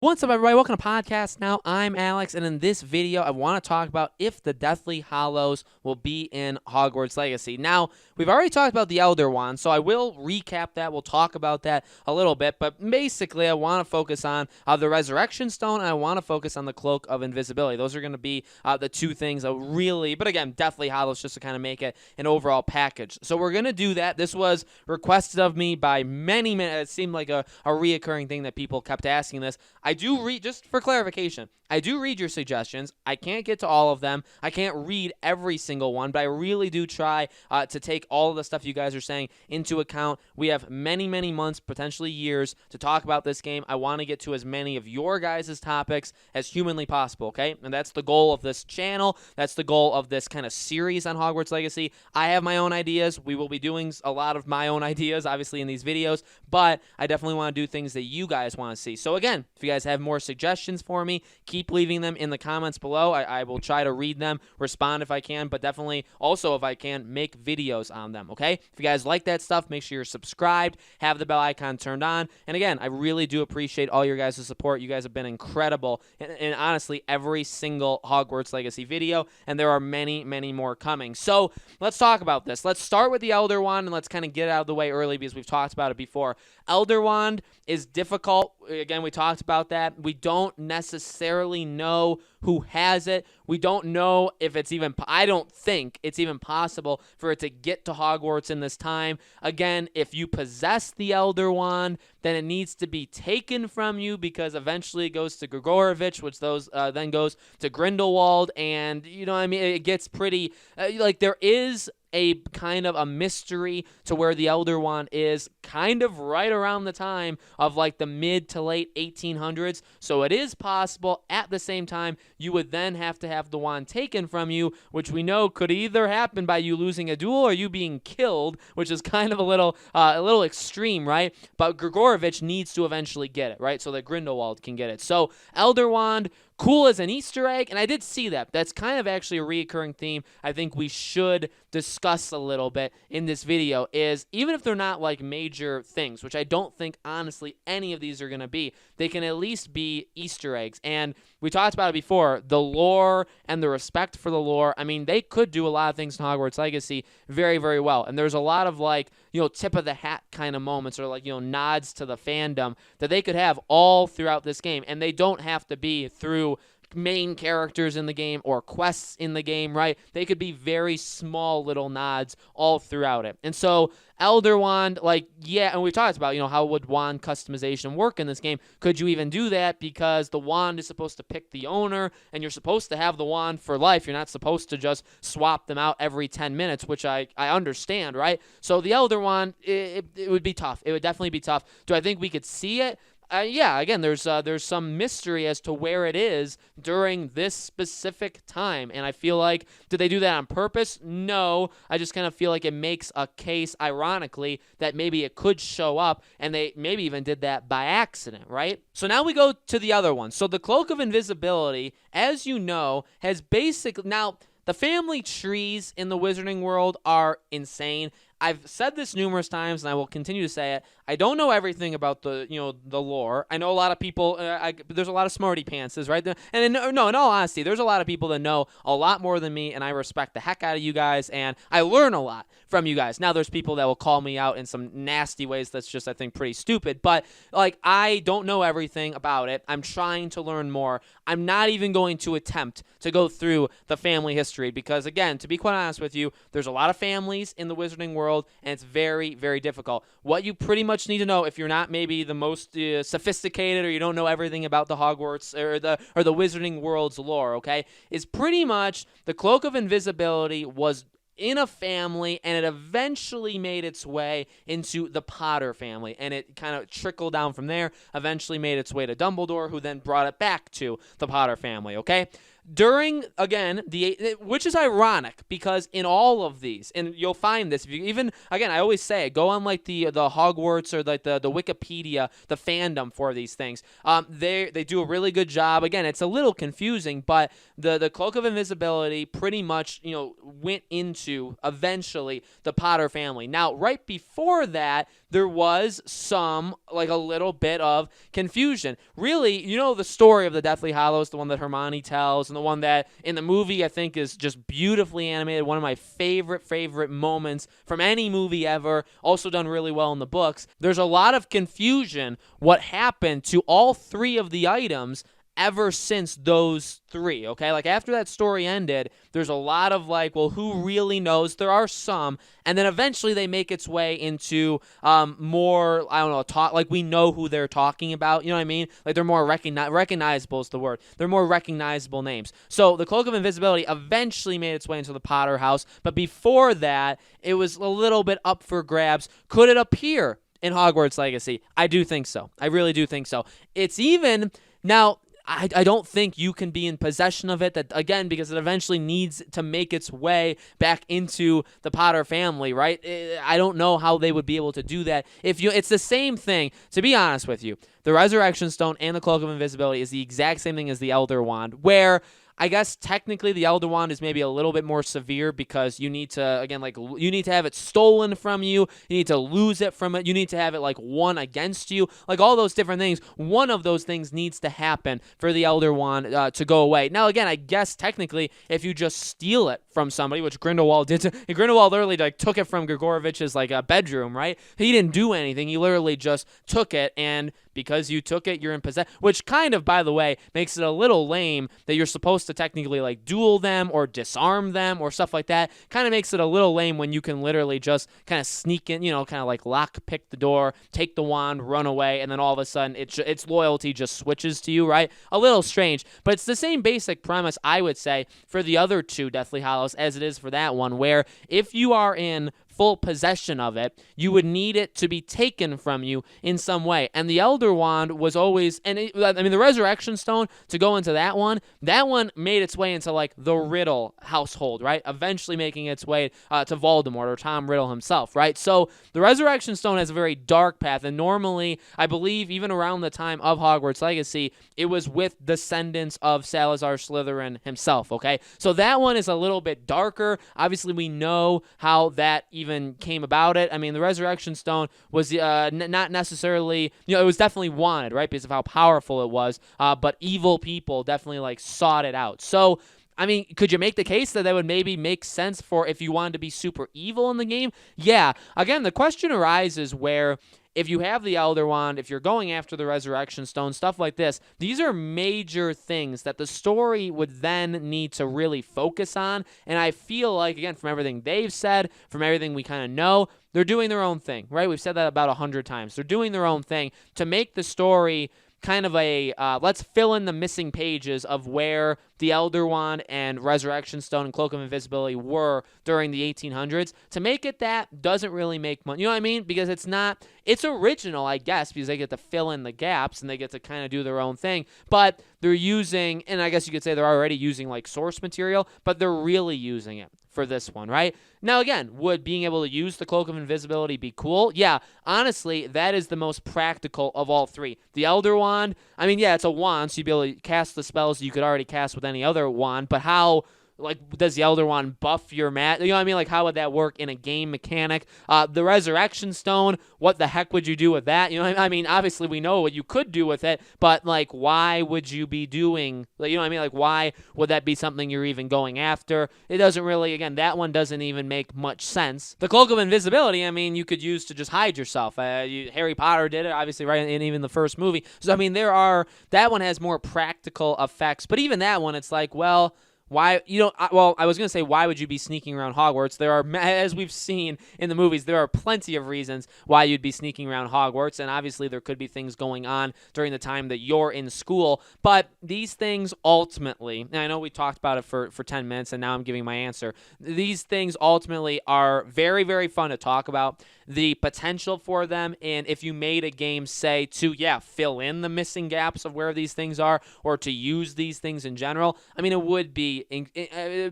What's up, everybody? Welcome to Podcast Now. I'm Alex, and in this video, I want to talk about if the Deathly Hallows will be in Hogwarts Legacy. Now, we've already talked about the Elder Wand, so I will recap that. We'll talk about that a little bit, but basically, I want to focus on the Resurrection Stone, and I want to focus on the Cloak of Invisibility. Those are going to be the two things that really, but again, Deathly Hallows just to kind of make it an overall package. So we're going to do that. This was requested of me by many, it seemed like a reoccurring thing that people kept asking this. I do read, just for clarification, I do read your suggestions. I can't get to all of them. I can't read every single one, but I really do try to take all of the stuff you guys are saying into account. We have many, many months, potentially years, to talk about this game. I want to get to as many of your guys' topics as humanly possible, okay? And that's the goal of this channel. That's the goal of this kind of series on Hogwarts Legacy. I have my own ideas. We will be doing a lot of my own ideas, obviously, in these videos, but I definitely want to do things that you guys want to see. So again, if you guys have more suggestions for me, keep leaving them in the comments below. I will try to read them, respond if I can, but definitely also, if I can, make videos on them, okay? If you guys like that stuff, make sure you're subscribed, have the bell icon turned on, and again, I really do appreciate all your guys' support. You guys have been incredible in honestly every single Hogwarts Legacy video, and there are many, many more coming. So let's talk about this. Let's start with the Elder Wand, and let's kind of get it out of the way early because we've talked about it before. Elder Wand is difficult. Again, we talked about that. We don't necessarily know who has it. We don't know if it's even, I don't think it's even possible for it to get to Hogwarts in this time. Again, if you possess the Elder Wand, then it needs to be taken from you because eventually it goes to Gregorovich, which then goes to Grindelwald, and you know what I mean? It gets pretty, like there is a kind of a mystery to where the Elder Wand is kind of right around the time of like the mid to late 1800s. So it is possible. At the same time, you would then have to have the wand taken from you, which we know could either happen by you losing a duel or you being killed, which is kind of a little extreme, right? But Gregorovich needs to eventually get it, right? So that Grindelwald can get it. So Elder Wand, cool as an Easter egg, and I did see that. That's kind of actually a reoccurring theme I think we should discuss a little bit in this video, is even if they're not like major things, which I don't think honestly any of these are going to be, they can at least be Easter eggs. And we talked about it before, the lore and the respect for the lore. I mean, they could do a lot of things in Hogwarts Legacy very, very well. And there's a lot of like, you know, tip of the hat kind of moments or like, you know, nods to the fandom that they could have all throughout this game. And they don't have to be through main characters in the game or quests in the game, right? They could be very small little nods all throughout it. And so Elder Wand, like, yeah, and we talked about, you know, how would wand customization work in this game? Could you even do that? Because the wand is supposed to pick the owner, and you're supposed to have the wand for life. You're not supposed to just swap them out every 10 minutes, which I understand, right? So the Elder Wand, it would be tough. It would definitely be tough. Do I think we could see it? Yeah, again, there's some mystery as to where it is during this specific time, and I feel like, did they do that on purpose? No, I just kind of feel like it makes a case, ironically, that maybe it could show up, and they maybe even did that by accident, right? So now we go to the other one. So the Cloak of Invisibility, as you know, has basically, now, the family trees in the Wizarding world are insane. I've said this numerous times, and I will continue to say it. I don't know everything about the lore. I know a lot of people. There's a lot of smarty pantses, right? And in all honesty, there's a lot of people that know a lot more than me, and I respect the heck out of you guys, and I learn a lot from you guys. Now, there's people that will call me out in some nasty ways. That's just, I think, pretty stupid. But like, I don't know everything about it. I'm trying to learn more. I'm not even going to attempt to go through the family history because, again, to be quite honest with you, there's a lot of families in the Wizarding world, and it's very, very difficult. What you pretty much need to know, if you're not maybe the most sophisticated or you don't know everything about the Hogwarts or the Wizarding world's lore, okay, is pretty much the Cloak of Invisibility was in a family, and it eventually made its way into the Potter family, and it kind of trickled down from there, eventually made its way to Dumbledore, who then brought it back to the Potter family, okay? during, again, which is ironic because in all of these, and you'll find this, if you even, again, I always say it, go on like the Hogwarts or like the Wikipedia, the fandom for these things. They do a really good job. Again, it's a little confusing, but the Cloak of Invisibility pretty much, went into eventually the Potter family. Now, right before that, there was like a little bit of confusion. Really, the story of the Deathly Hallows, the one that Hermione tells, and the one that in the movie I think is just beautifully animated. One of my favorite moments from any movie ever. Also done really well in the books. There's a lot of confusion what happened to all three of the items ever since those three, okay? Like, after that story ended, there's a lot of, like, well, who really knows? There are some, and then eventually they make its way into more, I don't know, like, we know who they're talking about, you know what I mean? Like, they're more recognizable is the word. They're more recognizable names. So, the Cloak of Invisibility eventually made its way into the Potter house, but before that, it was a little bit up for grabs. Could it appear in Hogwarts Legacy? I do think so. I really do think so. It's even, now, I don't think you can be in possession of it, that again, because it eventually needs to make its way back into the Potter family, right? I don't know how they would be able to do that. It's the same thing, to be honest with you. The Resurrection Stone and the Cloak of Invisibility is the exact same thing as the Elder Wand, where I guess technically the Elder Wand is maybe a little bit more severe because you need to, again, like, you need to have it stolen from you. You need to lose it from it. You need to have it, like, won against you. Like, all those different things. One of those things needs to happen for the Elder Wand to go away. Now, again, I guess technically if you just steal it from somebody, which Grindelwald did. Grindelwald literally, like, took it from Grigorovich's, like, bedroom, right? He didn't do anything. He literally just took it, and because you took it, you're in possession, which kind of, by the way, makes it a little lame that you're supposed to technically, like, duel them or disarm them or stuff like that. Kind of makes it a little lame when you can literally just kind of sneak in, kind of like lock pick the door, take the wand, run away, and then all of a sudden its loyalty just switches to you, right? A little strange, but it's the same basic premise, I would say, for the other two Deathly Hallows as it is for that one, where if you are in full possession of it, you would need it to be taken from you in some way. And the Elder Wand was always, the Resurrection Stone, to go into that one made its way into, like, the Riddle household, right? Eventually making its way to Voldemort or Tom Riddle himself, right? So the Resurrection Stone has a very dark path, and normally, I believe, even around the time of Hogwarts Legacy, it was with descendants of Salazar Slytherin himself, okay? So that one is a little bit darker. Obviously, we know how that even came about it. I mean, the Resurrection Stone was not necessarily, it was definitely wanted, right, because of how powerful it was, but evil people definitely, like, sought it out. So, I mean, could you make the case that would maybe make sense for if you wanted to be super evil in the game? Yeah. Again, the question arises where if you have the Elder Wand, if you're going after the Resurrection Stone, stuff like this, these are major things that the story would then need to really focus on. And I feel like, again, from everything they've said, from everything we kind of know, they're doing their own thing, right? We've said that about 100 times. They're doing their own thing to make the story kind of a, let's fill in the missing pages of where the Elder Wand and Resurrection Stone and Cloak of Invisibility were during the 1800s. To make it that doesn't really make money. You know what I mean? Because it's original, I guess, because they get to fill in the gaps and they get to kind of do their own thing. But they're using, and I guess you could say they're already using, like, source material, but they're really using it for this one, right? Now, again, would being able to use the Cloak of Invisibility be cool? Yeah, honestly, that is the most practical of all three. The Elder Wand, I mean, yeah, it's a wand, so you'd be able to cast the spells you could already cast with any other wand, but how, like, does the Elder Wand buff your mat? You know what I mean? Like, how would that work in a game mechanic? The Resurrection Stone, what the heck would you do with that? You know what I mean? Obviously, we know what you could do with it, but, like, why would you be doing, you know what I mean? Like, why would that be something you're even going after? It doesn't really, again, that one doesn't even make much sense. The Cloak of Invisibility, I mean, you could use to just hide yourself. Harry Potter did it, obviously, right, in even the first movie. So, I mean, that one has more practical effects, but even that one, it's like, well, why, I was going to say, why would you be sneaking around Hogwarts? There are, as we've seen in the movies, there are plenty of reasons why you'd be sneaking around Hogwarts, and obviously there could be things going on during the time that you're in school, but these things ultimately, and I know we talked about it for 10 minutes, and now I'm giving my answer, these things ultimately are very, very fun to talk about. the potential for them, and if you made a game, say, to, fill in the missing gaps of where these things are, or to use these things in general, I mean, it would be,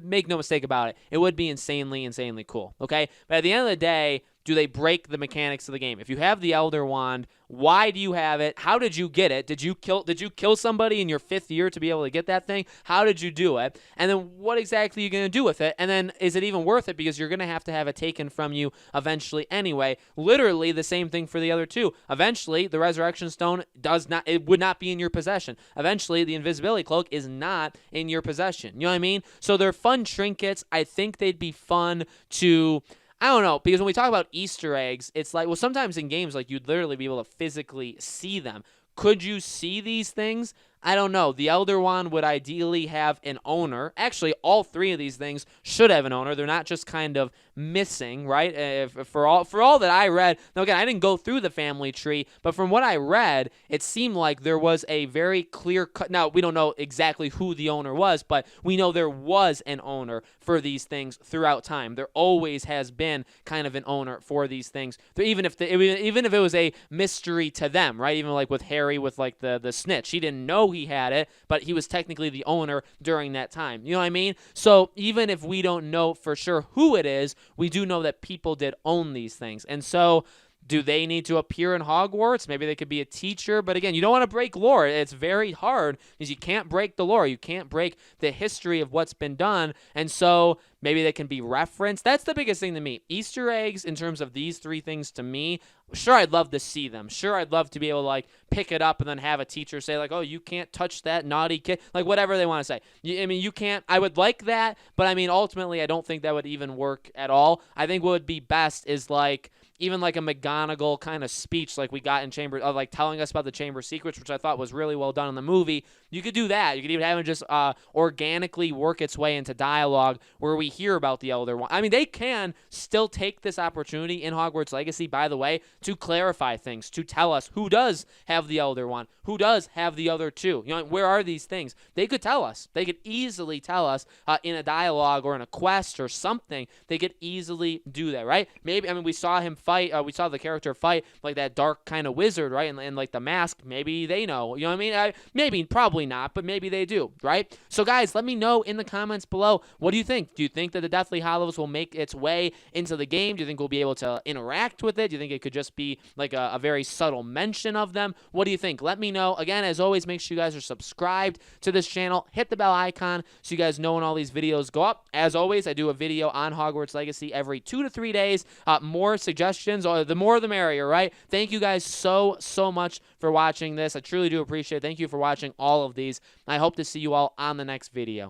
make no mistake about it, it would be insanely cool, okay? But at the end of the day, do they break the mechanics of the game? If you have the Elder Wand, why do you have it? How did you get it? Did you kill somebody in your 5th year to be able to get that thing? How did you do it? And then what exactly are you going to do with it? And then is it even worth it, because you're going to have it taken from you eventually anyway? Literally the same thing for the other two. Eventually, the Resurrection Stone would not be in your possession. Eventually, the Invisibility Cloak is not in your possession. You know what I mean? So they're fun trinkets. I think they'd be fun to... I don't know, because when we talk about Easter eggs, it's like, well, sometimes in games, like, you'd literally be able to physically see them. Could you see these things? I don't know. The Elder Wand would ideally have an owner. Actually, all 3 of these things should have an owner. They're not just kind of missing, right? For all that I read, now again, I didn't go through the family tree, but from what I read, it seemed like there was a very clear cut. Now, we don't know exactly who the owner was, but we know there was an owner for these things throughout time. There always has been kind of an owner for these things, even if it was a mystery to them, right? Even like with Harry, with like the snitch, he didn't know he had it, but he was technically the owner during that time. You know what I mean? So even if we don't know for sure who it is, we do know that people did own these things. And so do they need to appear in Hogwarts? Maybe they could be a teacher. But again, you don't want to break lore. It's very hard because you can't break the lore. You can't break the history of what's been done. And so maybe they can be referenced. That's the biggest thing to me. Easter eggs in terms of these 3 things to me, sure, I'd love to see them. Sure, I'd love to be able to, like, pick it up and then have a teacher say, like, oh, you can't touch that naughty kid. Like, whatever they want to say. I mean, you can't. I would like that. But, I mean, ultimately, I don't think that would even work at all. I think what would be best is, like, even like a McGonagall kind of speech like we got in Chamber, like telling us about the Chamber of Secrets, which I thought was really well done in the movie. You could do that. You could even have it just organically work its way into dialogue where we hear about the Elder Wand. I mean, they can still take this opportunity in Hogwarts Legacy, by the way, to clarify things, to tell us who does have the Elder Wand, who does have the other 2. You know, where are these things? They could tell us. They could easily tell us in a dialogue or in a quest or something. They could easily do that, right? Maybe, I mean, we saw him fight. We saw the character fight like that dark kind of wizard, right? And like the mask. Maybe they know. You know what I mean? Maybe, probably not, but maybe they do, right? So guys, let me know in the comments below. What do you think? Do you think that the Deathly Hallows will make its way into the game? Do you think we'll be able to interact with it? Do you think it could just be like a very subtle mention of them? What do you think? Let me know. Again, as always, make sure you guys are subscribed to this channel. Hit the bell icon so you guys know when all these videos go up. As always, I do a video on Hogwarts Legacy every 2 to 3 days. More suggestions, or the more the merrier, right? Thank you guys so much for watching this. I truly do appreciate it. Thank you for watching all of these. I hope to see you all on the next video.